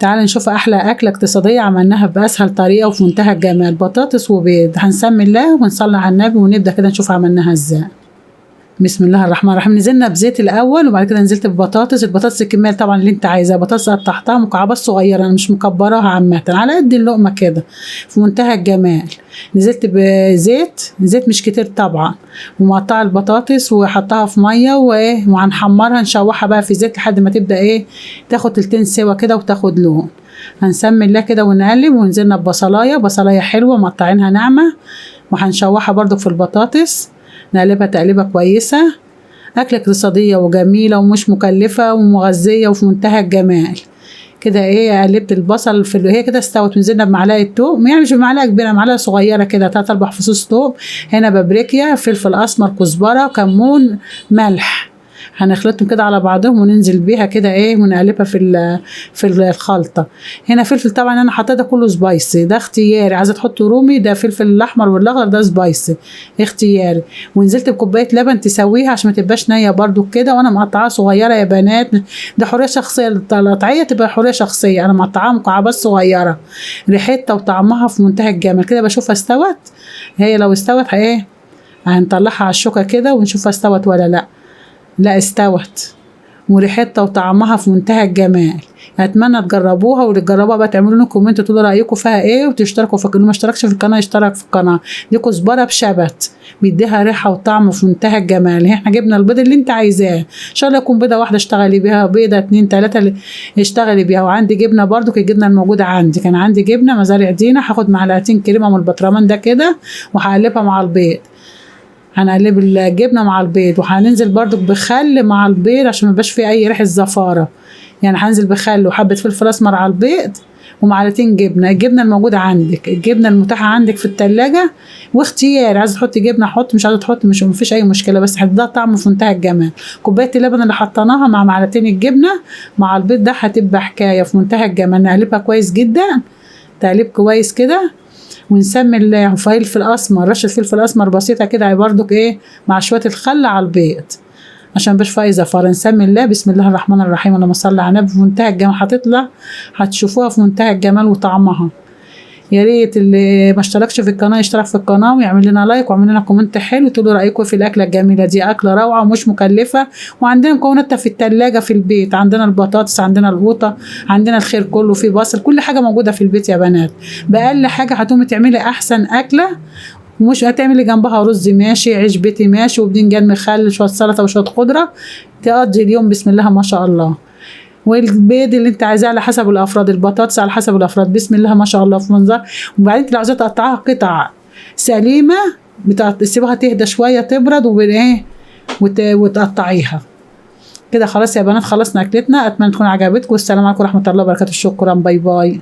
تعالى نشوف احلى اكله اقتصاديه عملناها باسهل طريقه وفي منتهى الجمال. بطاطس وبيض. هنسمي الله ونصلي على النبي ونبدا كده نشوف عملناها ازاي. بسم الله الرحمن الرحيم. نزلنا بزيت الاول وبعد كده نزلت ببطاطس. البطاطس الكميه طبعا اللي انت عايزاها. بطاطس قطعتها مكعبات صغيره، انا مش مكبراها عامه، على قد اللقمه كده في منتهى الجمال. نزلت زيت مش كتير طبعا، ومقطعه البطاطس وحطها في ميه وهنحمرها نشوحها بقى في زيت لحد ما تبدا تاخد تلتين سوا كده وتاخد لون. هنسمي الله كده ونقلب. ونزلنا بصلايه حلوه مقطعينها ناعمه وهنشوحها برضو في البطاطس، نقلبها تقليبه كويسه. اكله اقتصاديه وجميله ومش مكلفه ومغذيه وفي منتهى الجمال. كده قلبت البصل هي كده استوت. ونزلنا بمعلقه توم، يعني مش بمعلقه كبيره، معلقه صغيره كده 3 4 فصوص توم. هنا بابريكا، فلفل اسمر، كزبره، كمون، ملح. هنخلطهم كده على بعضهم وننزل بيها كده ونقلبها في الخلطه. هنا فلفل طبعا انا حاطه ده كله سبايسي، ده اختياري، عايزه تحط رومي، ده فلفل الاحمر والاخضر ده سبايسي اختياري. ونزلت بكوبايه لبن تسويها عشان ما تبقاش نيه برده كده، وانا مقطعاها صغيره يا بنات، ده حريه شخصيه، القطعيه تبقى حريه شخصيه، انا مقطعاها مكعبات صغيره. ريحتها وطعمها في منتهى الجمال. كده بشوفها استوت. هي لو استوت هنطلعها على الشوكه كده ونشوفها استوت ولا لا. لا استوت، وريحتها وطعمها في منتهى الجمال. اتمنى تجربوها، واللي تجربوها بقى تعملوا لنا كومنت تقولوا رايكم فيها وتشتركوا اللي ما اشتركش في القناه يشترك في القناه. دي كزبره بشبت بيديها ريحه وطعم في منتهى الجمال. احنا جبنا البيض اللي انت عايزاه، ان شاء الله يكون بيضه واحده اشتغلي بيها، بيضه 2 3 اشتغلي بيها. وعندي جبنه برضو، الجبنه الموجوده عندي كان عندي جبنه مزارع دينا، هاخد معلقتين كريمه من البطرمان ده كده وهقلبها مع البيض. هنقلب الجبنه مع البيض، وهننزل برضو بخل مع البيض عشان ما يبقاش فيه اي ريحه زفاره. يعني هنزل بخل وحبه فلفل اسمر على البيض ومعلقتين جبنه. الجبنه الموجوده عندك، الجبنه المتاحه عندك في التلاجة، واختيار، عايزه تحطي جبنه حط، مش عايزه تحطي مش مفيش اي مشكله، بس هتديها طعم في منتهى الجمال. كوبايه اللبن اللي حطيناها مع معلقتين الجبنه مع البيض ده هتبقى حكايه في منتهى الجمال. نقلبها كويس جدا، تقليب كويس كده. ونسمي الله. فلفل اسمر، رشه فلفل اسمر بسيطه كده برضك مع شويه الخل على البيض عشان مبقاش فيها زفاره. نسمي الله. بسم الله الرحمن الرحيم. اللهم صل على النبي. في منتهى الجمال. هتطلع هتشوفوها في منتهى الجمال وطعمها. يا ريت اللي ما اشتركش في القناه يشترك في القناه ويعمل لنا لايك ويعمل لنا كومنت حلو تقولوا رايكم في الاكله الجميله دي. اكله روعه ومش مكلفه، وعندنا مكوناتها في الثلاجه في البيت. عندنا البطاطس، عندنا القوطه، عندنا الخير كله، في بصل، كل حاجه موجوده في البيت يا بنات. باقل حاجه هتقومي تعملي احسن اكله، ومش هتعملي جنبها رز ماشي، عيش بيتي ماشي، وبدنجان مخلل، شويه سلطه وشويه خضره، تقضي اليوم بسم الله ما شاء الله. والبيض اللي انت عايزاه على حسب الافراد، البطاطس على حسب الافراد، بسم الله ما شاء الله في منظر. وبعدين لو عايزه تقطعها قطع سليمه تسيبها تهدى شويه تبرد وتقطعيها كده. خلاص يا بنات، خلصنا اكلتنا. اتمنى تكون عجبتكم. والسلام عليكم ورحمه الله وبركاته. شكرا، باي باي.